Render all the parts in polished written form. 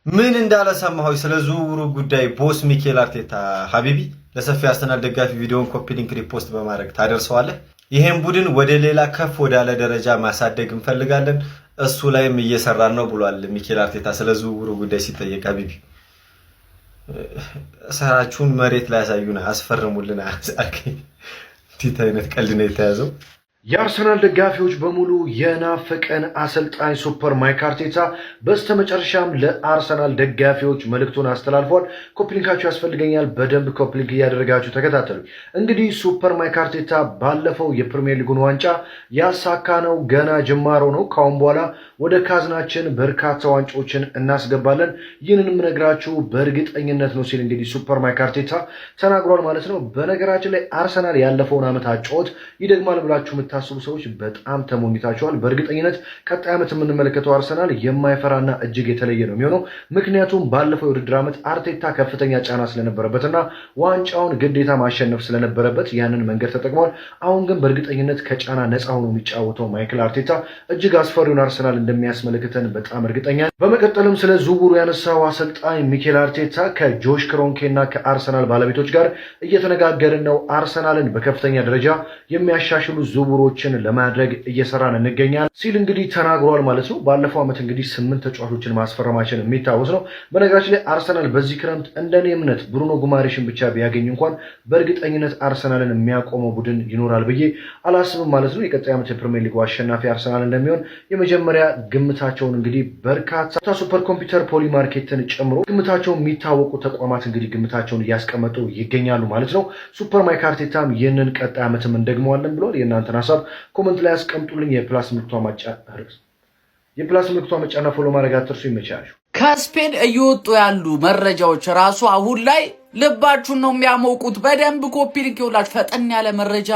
ምን እንዳለ ሰማሁ ስለ ዝውውሩ ጉዳይ ቦስ ሚኬል አርቴታ ሀቢቢ ለሰፊ አርሰናል ደጋፊ ቪዲዮን ኮፒ ሊንክ ሪፖስት በማድረግ ታደርሰዋለህ። ይሄን ቡድን ወደ ሌላ ከፍ ወዳለ ደረጃ ማሳደግ እንፈልጋለን፣ እሱ ላይም እየሰራን ነው ብሏል ሚኬል አርቴታ ስለ ዝውውሩ ጉዳይ ሲጠየቅ። ሀቢቢ ሰራችሁን መሬት ላይ ያሳዩና አስፈርሙልን አልከኝ። እንዴት አይነት ቀልድ ነው የተያዘው? የአርሰናል ደጋፊዎች በሙሉ የናፈቀን አሰልጣኝ ሱፐር ማይክ አርቴታ በስተመጨረሻም ለአርሰናል ደጋፊዎች መልእክቱን አስተላልፏል። ኮፕሊንካችሁ ያስፈልገኛል። በደንብ ኮፕሊንክ እያደረጋችሁ ተከታተሉ። እንግዲህ ሱፐር ማይክ አርቴታ ባለፈው የፕሪሚየር ሊጉን ዋንጫ ያሳካነው ገና ጅማሮ ነው። ካሁን በኋላ ወደ ካዝናችን በርካታ ዋንጫዎችን እናስገባለን፣ ይህንንም ነግራችሁ በእርግጠኝነት ነው ሲል እንግዲህ ሱፐር ማይክ አርቴታ ተናግሯል ማለት ነው። በነገራችን ላይ አርሰናል ያለፈውን ዓመት አጫወት ይደግማል ብላችሁ ታስቡ ሰዎች በጣም ተሞኝታቸዋል። በእርግጠኝነት ቀጣይ ዓመት የምንመለከተው አርሰናል የማይፈራና እጅግ የተለየ ነው የሚሆነው። ምክንያቱም ባለፈው የውድድር ዓመት አርቴታ ከፍተኛ ጫና ስለነበረበትና ዋንጫውን ግዴታ ማሸነፍ ስለነበረበት ያንን መንገድ ተጠቅሟል። አሁን ግን በእርግጠኝነት ከጫና ነፃ ሆኖ የሚጫወተው ማይክል አርቴታ እጅግ አስፈሪውን አርሰናል እንደሚያስመለክተን በጣም እርግጠኛ። በመቀጠልም ስለ ዝውውሩ ያነሳው አሰልጣኝ ሚኬል አርቴታ ከጆሽ ክሮንኬና ከአርሰናል ባለቤቶች ጋር እየተነጋገርን ነው፣ አርሰናልን በከፍተኛ ደረጃ የሚያሻሽሉ ዝውውሮችን ለማድረግ እየሰራን እንገኛለን ሲል እንግዲህ ተናግሯል ማለት ነው። ባለፈው ዓመት እንግዲህ 8 ተጫዋቾችን ማስፈረማችን የሚታወስ ነው። በነገራችን ላይ አርሰናል በዚህ ክረምት እንደኔ እምነት ብሩኖ ጉማሬሽን ብቻ ቢያገኝ እንኳን በእርግጠኝነት አርሰናልን የሚያቆመው ቡድን ይኖራል ብዬ አላስብም ማለት ነው። የቀጣይ ዓመት የፕሪሚየር ሊግ አሸናፊ አርሰናል እንደሚሆን የመጀመሪያ ግምታቸውን እንግዲህ በርካታ ሱፐር ኮምፒውተር ፖሊ ማርኬትን ጨምሮ ግምታቸው የሚታወቁ ተቋማት እንግዲህ ግምታቸውን እያስቀመጡ ይገኛሉ ማለት ነው። ሱፐር ማይክ አርቴታም ይህንን ቀጣይ ዓመትም እንደግመዋለን ብሏል። የእናንተን ሀሳብ ኮመንት ላይ አስቀምጡልኝ። የፕላስ ምልክቷ መጫና ፎሎ ማድረግ አትርሱ። ይመቻሉ። ከስፔን እየወጡ ያሉ መረጃዎች ራሱ አሁን ላይ ልባችሁን ነው የሚያሞቁት። በደንብ ኮፒ ሊንክ ይውላችሁ፣ ፈጠን ያለ መረጃ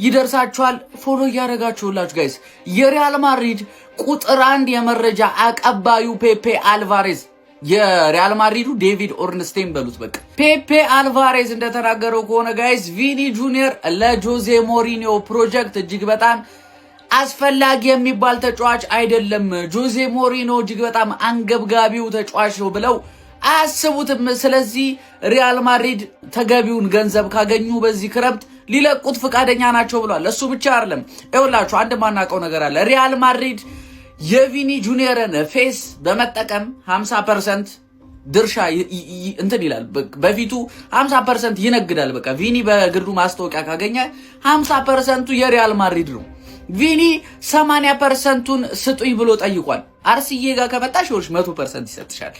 ይደርሳችኋል። ፎሎ እያደረጋችሁላችሁ ጋይስ። የሪያል ማድሪድ ቁጥር 1 የመረጃ አቀባዩ ፔፔ አልቫሬዝ የሪያል ማድሪዱ ዴቪድ ኦርንስቴን በሉት በቃ ፔፔ አልቫሬዝ እንደተናገረው ከሆነ ጋይስ ቪኒ ጁኒየር ለጆዜ ሞሪኒዮ ፕሮጀክት እጅግ በጣም አስፈላጊ የሚባል ተጫዋች አይደለም፣ ጆዜ ሞሪኒዮ እጅግ በጣም አንገብጋቢው ተጫዋች ነው ብለው አያስቡትም። ስለዚህ ሪያል ማድሪድ ተገቢውን ገንዘብ ካገኙ በዚህ ክረምት ሊለቁት ፈቃደኛ ናቸው ብሏል። እሱ ብቻ አይደለም፣ ይኸውላችሁ አንድ ማናውቀው ነገር አለ። ሪያል ማድሪድ የቪኒ ጁኒየርን ፌስ በመጠቀም 50% ድርሻ እንትን ይላል። በፊቱ 50% ይነግዳል። በቃ ቪኒ በግርዱ ማስታወቂያ ካገኘ 50% የሪያል ማድሪድ ነው። ቪኒ 80%ቱን ስጡኝ ብሎ ጠይቋል። አርሲዬ ጋር ከመጣሽ 100% ይሰጥሻል።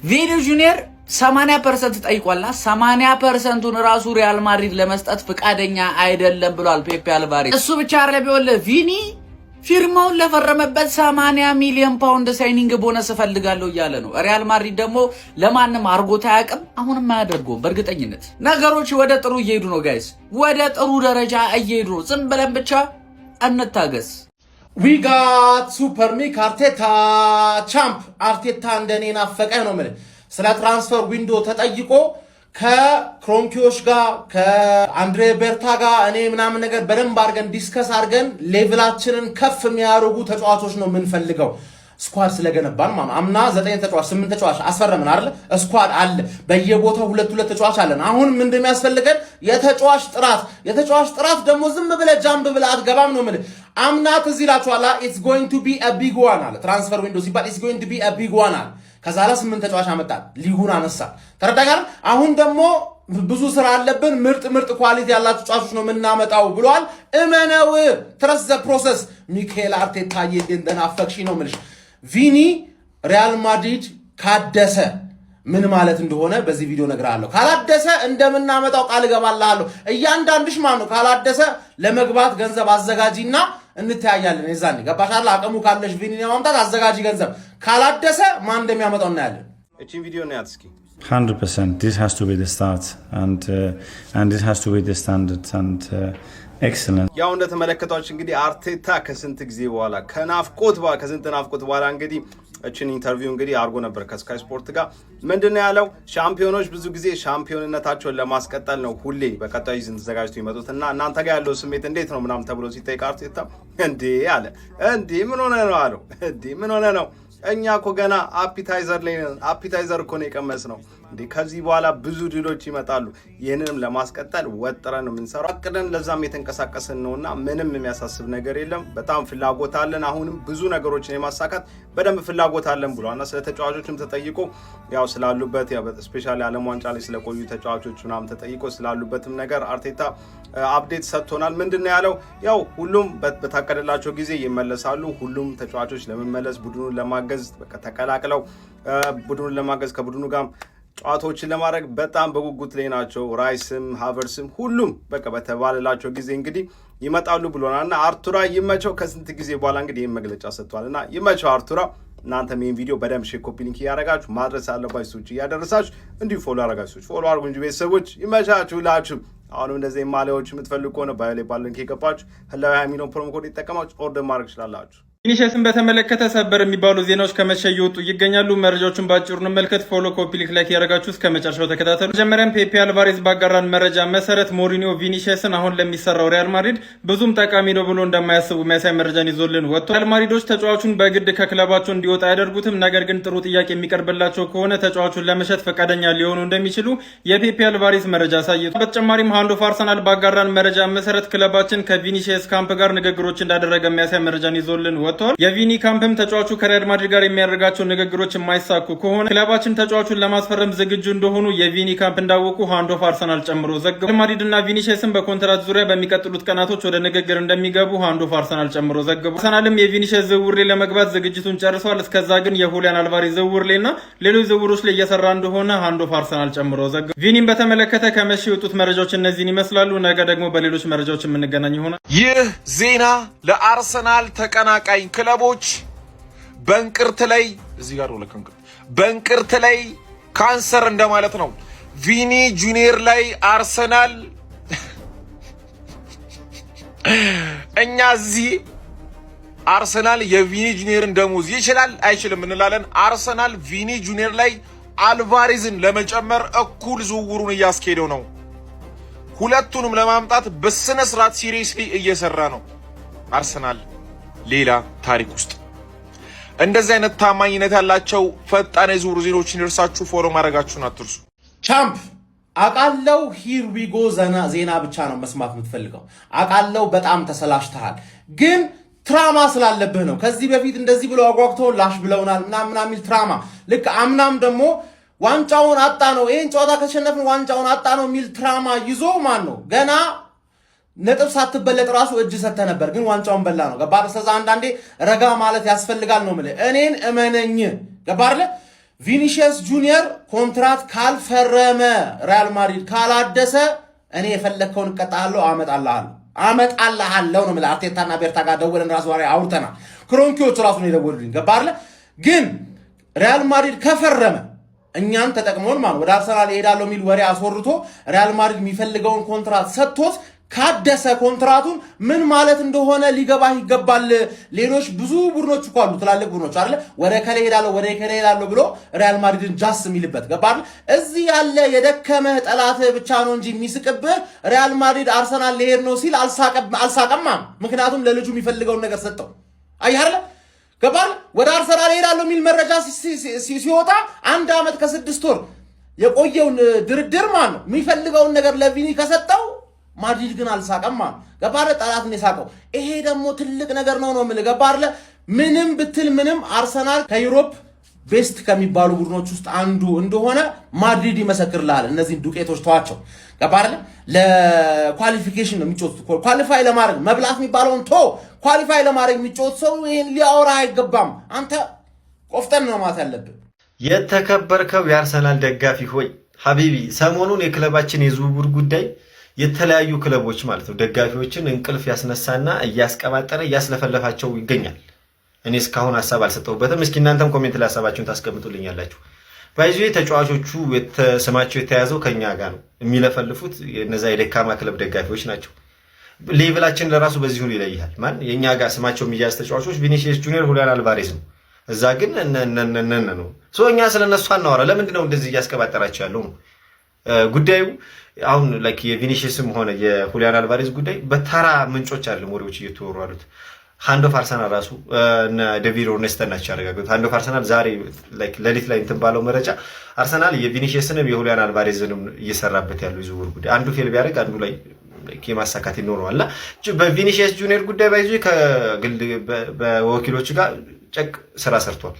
ቪኒ ጁኒየር 80% ጠይቋልና 80%ቱን ራሱ ሪያል ማድሪድ ለመስጠት ፈቃደኛ አይደለም ብሏል ፔፔ አልቫሬዝ። እሱ ብቻ አይደለም ቢሆን ቪኒ ፊርማውን ለፈረመበት 80 ሚሊዮን ፓውንድ ሳይኒንግ ቦነስ እፈልጋለሁ እያለ ነው። ሪያል ማድሪድ ደግሞ ለማንም አርጎት አያውቅም፣ አሁንም አያደርገውም። በእርግጠኝነት ነገሮች ወደ ጥሩ እየሄዱ ነው ጋይስ፣ ወደ ጥሩ ደረጃ እየሄዱ ነው። ዝም ብለን ብቻ እንታገስ። ዊ ጋት ሱፐር ሚክ አርቴታ ቻምፕ። አርቴታ እንደኔ ናፈቀ ነው ማለት ስለ ትራንስፈር ዊንዶ ተጠይቆ ከክሮንኪዎች ጋር ከአንድሬ ቤርታ ጋር እኔ ምናምን ነገር በደንብ አድርገን ዲስከስ አድርገን ሌቭላችንን ከፍ የሚያደርጉ ተጫዋቾች ነው የምንፈልገው። ስኳድ ስለገነባን ማለት አምና 9 ተጫዋች 8 ተጫዋች አስፈረምን አይደል? ስኳድ አለ በየቦታው 2 ተጫዋች አለን። አሁን ምን እንደሚያስፈልገን የተጫዋች ጥራት ደግሞ ዝም ብለ ጃምብ ብለ አትገባም ነው ማለት። አምና እዚህ ላችኋላ it's going to be a big one አለ። ትራንስፈር ዊንዶው ሲባል it's going to be a big one አለ። ከዛ ላይ 8 ተጫዋች አመጣን፣ ሊጉን አነሳ። ተረዳጋር። አሁን ደግሞ ብዙ ስራ አለብን፣ ምርጥ ኳሊቲ ያላችሁ ተጫዋቾች ነው የምናመጣው ብሏል። እመነው፣ ትረስ ዘ ፕሮሰስ። ሚኬል አርቴታ እንደናፈቅሽ ነው የምልሽ። ቪኒ ሪያል ማድሪድ ካደሰ ምን ማለት እንደሆነ በዚህ ቪዲዮ ነግራለሁ። ካላደሰ እንደምናመጣው ቃል እገባልሃለሁ። እያንዳንድሽ ማነው ካላደሰ ለመግባት ገንዘብ አዘጋጂና እንተያያለን። የዛኔ ገባሽ አይደል? አቅሙ ካለሽ ቪኒ ማምጣት አዘጋጂ ገንዘብ፣ ካላደሰ ማን እንደሚያመጣው እናያለን። እቺን ቪዲዮ ነው ያትስኪ 100%. This has to be the start and this has to be the standard and excellent. ያው እንደተመለከታችሁ እንግዲህ አርቴታ ከስንት ጊዜ በኋላ ከስንት ናፍቆት በኋላ እንግዲህ እቺን ኢንተርቪው እንግዲህ አርጎ ነበር ከስካይ ስፖርት ጋር። ምንድነው ያለው? ሻምፒዮኖች ብዙ ጊዜ ሻምፒዮንነታቸውን ለማስቀጠል ነው ሁሌ በቀጣይ ሲዝን ተዘጋጅተው ይመጡትና እናንተ ጋር ያለው ስሜት እንዴት ነው ምናምን ተብሎ ሲጠይቅ አርቴታ እንዴ አለ። እንዴ ምን ሆነ ነው አለው። እንዴ ምን ሆነ ነው እኛ እኮ ገና አፒታይዘር ላይ ነን። አፒታይዘር እኮ ነው የቀመስነው እንዴ። ከዚህ በኋላ ብዙ ድሎች ይመጣሉ። ይህንንም ለማስቀጠል ወጥረን ነው የምንሰራው። አቅደን ለዛም የተንቀሳቀስን ነውና ምንም የሚያሳስብ ነገር የለም። በጣም ፍላጎት አለን። አሁንም ብዙ ነገሮችን የማሳካት በደንብ ፍላጎት አለን ብሏልና ስለ ተጫዋቾችም ተጠይቆ ያው ስላሉበት ያው ስፔሻሊ ዓለም ዋንጫ ላይ ስለቆዩ ተጫዋቾች ምናምን ተጠይቆ ስላሉበትም ነገር አርቴታ አፕዴት ሰጥቶናል። ምንድነው ያለው? ያው ሁሉም በታቀደላቸው ጊዜ ይመለሳሉ። ሁሉም ተጫዋቾች ለመመለስ ቡድኑን ለማገዝ በቃ ተቀላቅለው ቡድኑን ለማገዝ ከቡድኑ ጋር ጨዋታዎችን ለማድረግ በጣም በጉጉት ላይ ናቸው። ራይስም ሃቨርስም ሁሉም በቃ በተባለላቸው ጊዜ እንግዲህ ይመጣሉ ብሎናልና አርቱራ ይመቸው። ከስንት ጊዜ በኋላ እንግዲህ ይህን መግለጫ ሰጥቷልና ይመቸው አርቱራ። እናንተም ይህን ቪዲዮ በደንብ ሼር ኮፒ ሊንክ እያደረጋችሁ ማድረስ አለባችሁ ሰዎች እያደረሳችሁ እንዲሁ ፎሎ አደረጋችሁ ሰዎች ፎሎ አድርጉ እንጂ ቤተሰቦች ይመቻችሁ ሁላችሁ። አሁንም እንደዚህ ማሊያዎች የምትፈልጉ ከሆነ ባዮ ላይ ባለው ሊንክ የገባችሁ ህላዊ የሚለውን ፕሮሞ ኮድ ይጠቀማችሁ ኦርደር ማድረግ ትችላላችሁ። ቪኒሺየስን በተመለከተ ሰበር የሚባሉ ዜናዎች ከመሸ እየወጡ ይገኛሉ። መረጃዎቹን ባጭሩ እንመልከት። ፎሎ ኮፒ ሊንክ ላይክ ያደረጋችሁ እስከ መጨረሻው ተከታተሉ። መጀመሪያም ፔፔ አልቫሬዝ ባጋራን መረጃ መሰረት ሞሪኒዮ ቪኒሺየስን አሁን ለሚሰራው ሪያል ማድሪድ ብዙም ጠቃሚ ነው ብሎ እንደማያስቡ የሚያሳይ መረጃን ይዞልን ወጥቷል። ሪያል ማድሪዶች ተጫዋቹን በግድ ከክለባቸው እንዲወጣ አያደርጉትም። ነገር ግን ጥሩ ጥያቄ የሚቀርብላቸው ከሆነ ተጫዋቹን ለመሸጥ ፈቃደኛ ሊሆኑ እንደሚችሉ የፔፔ አልቫሬዝ መረጃ አሳይቷል። በተጨማሪም ሃንድ ኦፍ አርሰናል ባጋራን መረጃ መሰረት ክለባችን ከቪኒሺየስ ካምፕ ጋር ንግግሮች እንዳደረገ የሚያሳይ መረጃን ይዞልን ወጥቷል። የቪኒ ካምፕም ተጫዋቹ ከሪያል ማድሪድ ጋር የሚያደርጋቸው ንግግሮች የማይሳኩ ከሆነ ክለባችን ተጫዋቹን ለማስፈረም ዝግጁ እንደሆኑ የቪኒ ካምፕ እንዳወቁ ሃንድ ኦፍ አርሰናል ጨምሮ ዘግቧል። ሪያል ማድሪድ እና ቪኒሺየስን በኮንትራት ዙሪያ በሚቀጥሉት ቀናቶች ወደ ንግግር እንደሚገቡ ሃንድ ኦፍ አርሰናል ጨምሮ ዘግቧል። አርሰናልም የቪኒሺየስ ዝውውር ላይ ለመግባት ዝግጅቱን ጨርሷል። እስከዛ ግን የሁሊያን አልቫሬዝ ዝውውር ላይና ሌሎች ዝውውሮች ላይ እየሰራ እንደሆነ ሃንድ ኦፍ አርሰናል ጨምሮ ዘግቧል። ቪኒን በተመለከተ ከመሸ የወጡት መረጃዎች እነዚህን ይመስላሉ። ነገ ደግሞ በሌሎች መረጃዎች የምንገናኝ ይሆናል። ይህ ዜና ለአርሰናል ተቀናቃኝ ክለቦች በእንቅርት ላይ እዚህ ጋር በእንቅርት ላይ ካንሰር እንደማለት ነው። ቪኒ ጁኒየር ላይ አርሰናል እኛ እዚህ አርሰናል የቪኒ ጁኒየርን ደሞዝ ይችላል አይችልም እንላለን። አርሰናል ቪኒ ጁኒየር ላይ አልቫሬዝን ለመጨመር እኩል ዝውውሩን እያስኬደው ነው። ሁለቱንም ለማምጣት በስነ ስርዓት ሲሪየስሊ እየሰራ ነው። አርሰናል ሌላ ታሪክ ውስጥ እንደዚህ አይነት ታማኝነት ያላቸው ፈጣን የዝውውር ዜናዎችን ይደርሳችሁ ፎሎ ማድረጋችሁን አትርሱ። ቻምፕ አቃለው ሂር ዊጎ ዜና ብቻ ነው መስማት የምትፈልገው። አቃለው በጣም ተሰላሽተሃል፣ ግን ትራማ ስላለብህ ነው። ከዚህ በፊት እንደዚህ ብለው አጓግተው ላሽ ብለውናል ምናምን የሚል ትራማ ልክ አምናም ደግሞ ዋንጫውን አጣ ነው ይሄን ጨዋታ ከተሸነፍን ዋንጫውን አጣ ነው የሚል ትራማ ይዞ ማን ነው ገና ነጥብ ሳትበለጥ ራሱ እጅ ሰጥተህ ነበር፣ ግን ዋንጫውን በላ ነው። ገባህ? ስለዛ አንዳንዴ ረጋ ማለት ያስፈልጋል ነው የምልህ። እኔን እመነኝ። ገባህ? ቪኒሺየስ ጁኒየር ኮንትራት ካልፈረመ ሪያል ማድሪድ ካላደሰ እኔ የፈለግከውን እቀጣለሁ፣ አመጣልሃለሁ ነው የምልህ። አርቴታና ቤርታ ጋር ደውለን ራሱ ዛሬ አውርተናል። ክሮንኪዎች ራሱ ነው የደወሉልኝ። ገባህ? ግን ሪያል ማድሪድ ከፈረመ እኛን ተጠቅመውን ማለት ወደ አርሰናል ይሄዳለሁ የሚል ወሬ አስወርቶ ሪያል ማድሪድ የሚፈልገውን ኮንትራት ሰጥቶት ካደሰ ኮንትራቱን ምን ማለት እንደሆነ ሊገባህ ይገባል። ሌሎች ብዙ ቡድኖች እኮ አሉ፣ ትላልቅ ቡድኖች አይደለ? ወደ ከሌ ሄዳለሁ ብሎ ሪያል ማድሪድን ጃስ የሚልበት ገባህ? እዚህ ያለ የደከመህ ጠላትህ ብቻ ነው እንጂ የሚስቅብህ ሪያል ማድሪድ አርሰናል ሊሄድ ነው ሲል አልሳቀማ። ምክንያቱም ለልጁ የሚፈልገውን ነገር ሰጠው። አየህ አይደለ? ገባህ? ወደ አርሰናል ሄዳለሁ የሚል መረጃ ሲወጣ 1 ዓመት ከ6 ወር የቆየውን ድርድር ማለት ነው የሚፈልገውን ነገር ለቪኒ ከሰጠው ማድሪድ ግን አልሳቀም ማለት ገባህ? ጠላት ነው የሳቀው። ይሄ ደግሞ ትልቅ ነገር ነው የምልህ። ገባህ? ምንም ብትል ምንም አርሰናል ከዩሮፕ ቤስት ከሚባሉ ቡድኖች ውስጥ አንዱ እንደሆነ ማድሪድ ይመሰክርልሃል። እነዚህን ዱቄቶች ተዋቸው። ገባህ? ለኳሊፊኬሽን ነው የሚጫወቱት። ኳሊፋይ ለማድረግ መብላት የሚባለውን ኳሊፋይ ለማድረግ የሚጫወት ሰው ይሄን ሊያወራ አይገባም። አንተ ቆፍጠን ነው ማለት ያለብህ። የተከበርከው የአርሰናል ደጋፊ ሆይ ሀቢቢ፣ ሰሞኑን የክለባችን የዝውውር ጉዳይ የተለያዩ ክለቦች ማለት ነው ደጋፊዎችን እንቅልፍ ያስነሳና እያስቀባጠረ እያስለፈለፋቸው ይገኛል። እኔ እስካሁን ሐሳብ አልሰጠሁበትም። እስኪ እናንተም ኮሜንት ላይ ሐሳባችሁን ታስቀምጡልኛላችሁ። ባይዙ ተጫዋቾቹ ስማቸው የተያዘው ከኛ ጋር ነው። የሚለፈልፉት እነዛ የደካማ ክለብ ደጋፊዎች ናቸው። ሌቭላችን ለራሱ በዚህ ሁሉ ይለያል። ማን የኛ ጋር ስማቸው የሚያዝ ተጫዋቾች ቪኒሺየስ ጁኒየር፣ ሁሊያን አልቫሬዝ ነው። እዛ ግን ነው እኛ ስለነሱ አናወራ። ለምንድን ነው እንደዚህ እያስቀባጠራቸው ያለው ነው ጉዳዩ። አሁን ላይክ የቪኒሺየስም ሆነ የሁሊያን አልቫሬዝ ጉዳይ በተራ ምንጮች አይደለም ወሬዎች እየተወሩ ያሉት። ሃንድ ኦፍ አርሰናል ራሱ እና ዴቪድ ኦርኔስተን ናቸው ያረጋገጡት። ሃንድ ኦፍ አርሰናል ዛሬ ላይክ ሌሊት ላይ እንትን ባለው መረጃ አርሰናል የቪኒሺየስንም የሁሊያን አልቫሬዝንም እየሰራበት ያለው የዝውውር ጉዳይ አንዱ ፌል ቢያደርግ አንዱ ላይ የማሳካት ይኖረዋልና በቪኒሺየስ ጁኒየር ጉዳይ ባይዙ ከግል በወኪሎች ጋር ጨቅ ስራ ሰርቷል።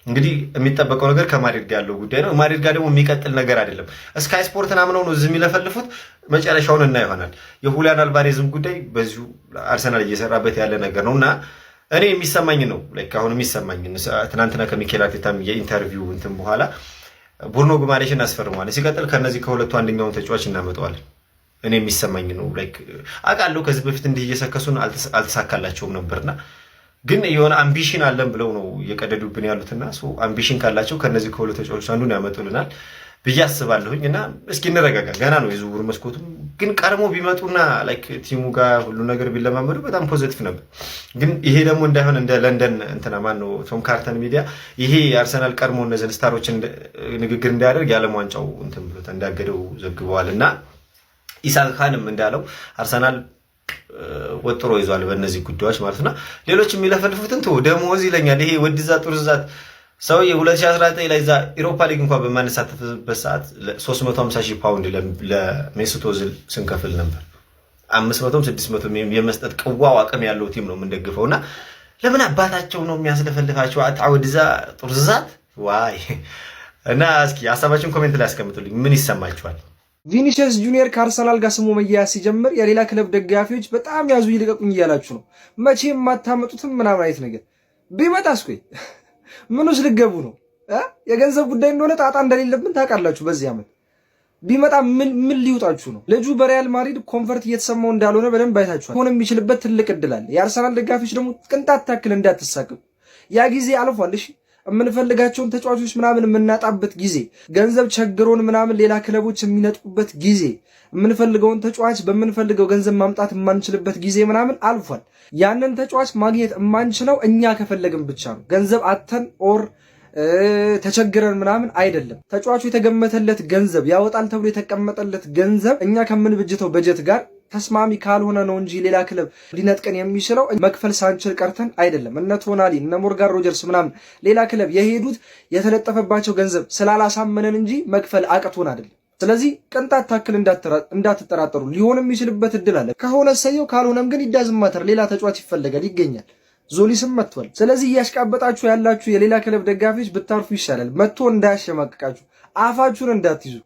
እንግዲህ የሚጠበቀው ነገር ከማድሪድ ጋር ያለው ጉዳይ ነው። ማድሪድ ጋር ደግሞ የሚቀጥል ነገር አይደለም። ስካይ ስፖርትን አምነው ነው እዚህ የሚለፈልፉት። መጨረሻውን እና ይሆናል። የሁሊያን አልቫሬዝም ጉዳይ በዚሁ አርሰናል እየሰራበት ያለ ነገር ነውና እኔ የሚሰማኝ ነው ላይክ አሁን የሚሰማኝ ትናንትና ከሚኬል አርቴታም የኢንተርቪው እንትን በኋላ ቡርኖ ጉማሬሽን አስፈርሟል። ሲቀጥል ከነዚህ ከሁለቱ አንደኛውን ተጫዋች እናመጣዋለን። እኔ የሚሰማኝ ነው ላይክ አውቃለሁ ከዚህ በፊት እንዲህ እየሰከሱን አልተሳካላቸውም ነበርና ግን የሆነ አምቢሽን አለን ብለው ነው እየቀደዱብን ያሉትና አምቢሽን ካላቸው ከነዚህ ከሁለት ተጫዋቾች አንዱን ያመጡልናል ብዬ አስባለሁኝ። እና እስኪ እንረጋጋ፣ ገና ነው የዝውውር መስኮቱም። ግን ቀድሞ ቢመጡና ላይክ ቲሙ ጋር ሁሉ ነገር ቢለማመዱ በጣም ፖዚቲቭ ነበር። ግን ይሄ ደግሞ እንዳይሆን እንደ ለንደን እንትና ማን ነው ቶም ካርተን ሚዲያ ይሄ አርሰናል ቀድሞ እነዚህን ስታሮችን ንግግር እንዳያደርግ የዓለም ዋንጫው እንትን ብሎት እንዳገደው ዘግበዋልና ኢሳክ ካንም እንዳለው አርሰናል ወጥሮ ይዟል በእነዚህ ጉዳዮች ማለት ነው። ሌሎች የሚለፈልፉትን ደሞዝ ይለኛል ይሄ ወድዛ ጡርዛት ሰው የ2019 ላይ ዛ ኢሮፓ ሊግ እንኳን በማነሳተፍበት ሰዓት 350,000 ፓውንድ ለሜሱት ኦዚል ስንከፍል ነበር። 500 600 የመስጠት ቅዋው አቅም ያለው ቲም ነው የምንደግፈውና ለምን አባታቸው ነው የሚያስለፈልፋቸው አጣወድዛ ጡርዛት ዋይ። እና እስኪ ሐሳባችሁን ኮሜንት ላይ አስቀምጡልኝ። ምን ይሰማችኋል? ቪኒሺየስ ጁኒየር ከአርሰናል ጋር ስሙ መያዝ ሲጀምር የሌላ ክለብ ደጋፊዎች በጣም ያዙ ይልቀቁኝ እያላችሁ ነው። መቼም የማታመጡትም ምናምን አይነት ነገር ቢመጣስ ቆይ ምኑስ ልገቡ ነው? የገንዘብ ጉዳይ እንደሆነ ጣጣ እንደሌለብን ታውቃላችሁ። በዚህ ዓመት ቢመጣ ምን ሊውጣችሁ ነው? ልጁ በሪያል ማድሪድ ኮንፈርት እየተሰማው እንዳልሆነ በደንብ አይታችኋል። ሆነ የሚችልበት ትልቅ እድል አለ። የአርሰናል ደጋፊዎች ደግሞ ቅንጣት ታክል እንዳትሳቀቁ። ያ ጊዜ አልፏል። እሺ የምንፈልጋቸውን ተጫዋቾች ምናምን የምናጣበት ጊዜ፣ ገንዘብ ቸግሮን ምናምን ሌላ ክለቦች የሚነጥቁበት ጊዜ፣ የምንፈልገውን ተጫዋች በምንፈልገው ገንዘብ ማምጣት የማንችልበት ጊዜ ምናምን አልፏል። ያንን ተጫዋች ማግኘት የማንችለው እኛ ከፈለግን ብቻ ነው። ገንዘብ አተን ኦር ተቸግረን ምናምን አይደለም። ተጫዋቹ የተገመተለት ገንዘብ ያወጣል ተብሎ የተቀመጠለት ገንዘብ እኛ ከምንብጅተው በጀት ጋር ተስማሚ ካልሆነ ነው እንጂ ሌላ ክለብ ሊነጥቀን የሚችለው መክፈል ሳንችል ቀርተን አይደለም። እነ ቶናሊ እነ ሞርጋን ሮጀርስ ምናምን ሌላ ክለብ የሄዱት የተለጠፈባቸው ገንዘብ ስላላሳመነን እንጂ መክፈል አቅቶን አይደለም። ስለዚህ ቅንጣት ታክል እንዳትጠራጠሩ። ሊሆን የሚችልበት እድል አለ። ከሆነ ሰየው፣ ካልሆነም ግን ይዳዝማተር ሌላ ተጫዋች ይፈለጋል፣ ይገኛል። ዞሊስም መጥቷል። ስለዚህ እያሽቃበጣችሁ ያላችሁ የሌላ ክለብ ደጋፊዎች ብታርፉ ይሻላል። መጥቶ እንዳያሸማቅቃችሁ፣ አፋችሁን እንዳትይዙ።